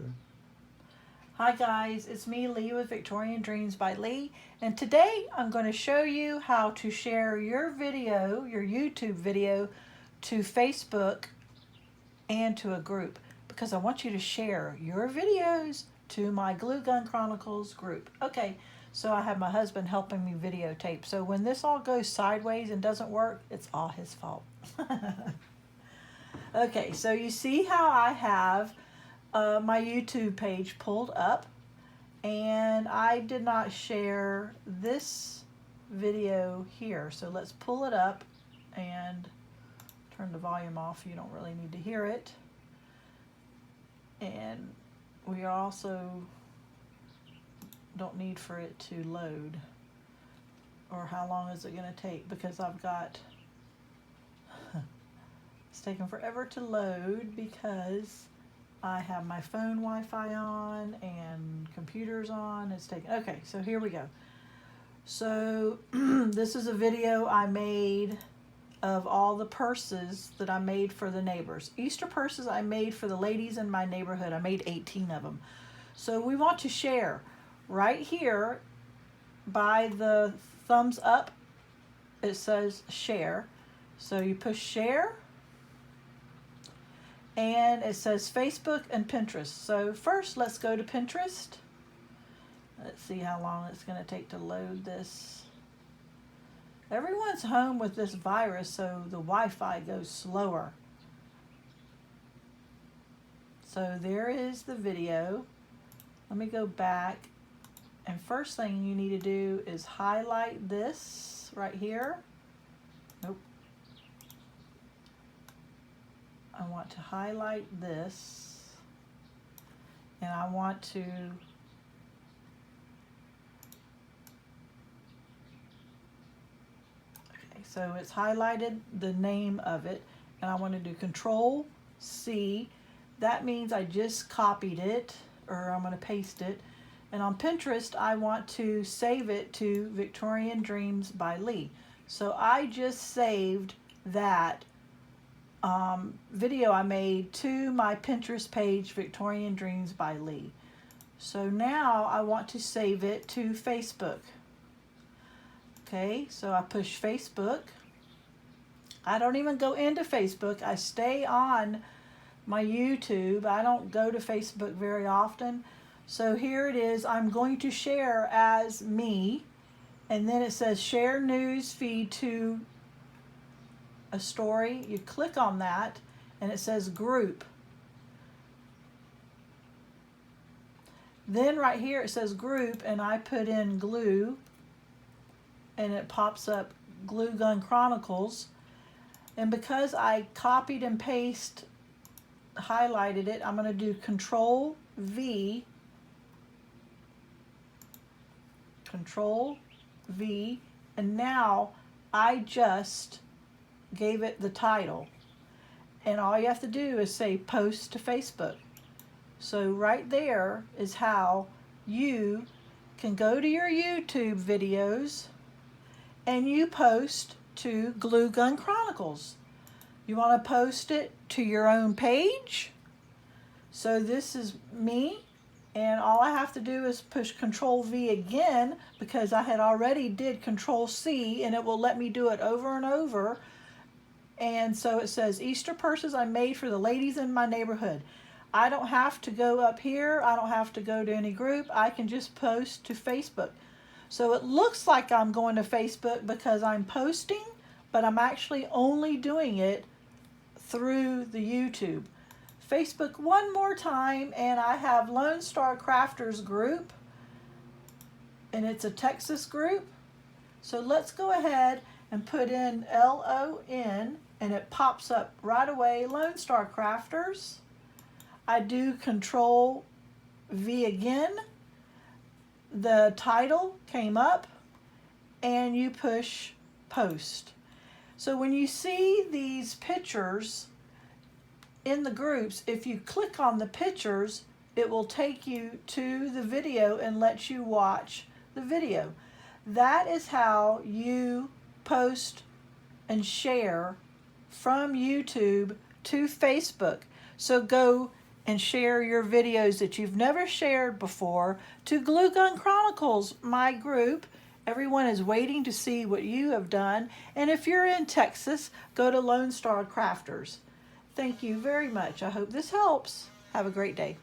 Okay. Hi guys, it's me, Leigh with Victorian Dreams by Leigh, and today I'm going to show you how to share your video, your YouTube video, to Facebook and to a group, because I want you to share your videos to my Glue Gun Chronicles group. Okay, so I have my husband helping me videotape, so when this all goes sideways and doesn't work, it's all his fault. Okay, so you see how I have my YouTube page pulled up, and I did not share this video here. So let's pull it up and turn the volume off. You don't really need to hear it. And we also don't need for it to load. Or how long is it going to take? Because I've got, it's taking forever to load because I have my phone Wi-Fi on and computers on. It's taking, okay, so here we go. So this is a video I made of all the purses that I made for the neighbors. Easter purses I made for the ladies in my neighborhood. I made 18 of them. So we want to share. Right here by the thumbs up, it says share. So you push share, and it says Facebook and Pinterest. So first let's go to Pinterest. Let's see how long it's going to take to load this. Everyone's home with this virus, so the Wi-Fi goes slower. So there is the video. Let me go back, and first thing you need to do is highlight this right here. Nope. I want to highlight this, and I want to so it's highlighted the name of it, and I want to do Control C. That means I just copied it, or I'm going to paste it. And on Pinterest, I want to save it to Victorian Dreams by Leigh. So I just saved that video I made to my Pinterest page, Victorian Dreams by Leigh. So now I want to save it to Facebook. Okay, so I push Facebook. I don't even go into Facebook. I stay on my YouTube. I don't go to Facebook very often. So here it is. I'm going to share as me. And then it says share news feed to a story. You click on that and it says group. Then right here it says group, and I put in glue, and it pops up Glue Gun Chronicles. And because I copied and pasted, highlighted it, I'm going to do Control V, Control V, and now I just gave it the title. And all you have to do is say post to Facebook. So right there is how you can go to your YouTube videos and you post to Glue Gun Chronicles. You want to post it to your own page. So this is me, and all I have to do is push Control V again, because I had already did Control C, and it will let me do it over and over. And so it says Easter purses I made for the ladies in my neighborhood. I don't have to go up here. I don't have to go to any group. I can just post to Facebook. So it looks like I'm going to Facebook because I'm posting, but I'm actually only doing it through the YouTube. Facebook one more time, and I have Lone Star Crafters group, and it's a Texas group. So let's go ahead and put in LON, and it pops up right away, Lone Star Crafters. I do Control V again. The title came up, and you push post. So when you see these pictures in the groups, if you click on the pictures, it will take you to the video and let you watch the video. That is how you post and share from YouTube to Facebook. So go and share your videos that you've never shared before to Glue Gun Chronicles, my group. Everyone is waiting to see what you have done. And if you're in Texas, go to Lone Star Crafters. Thank you very much. I hope this helps. Have a great day.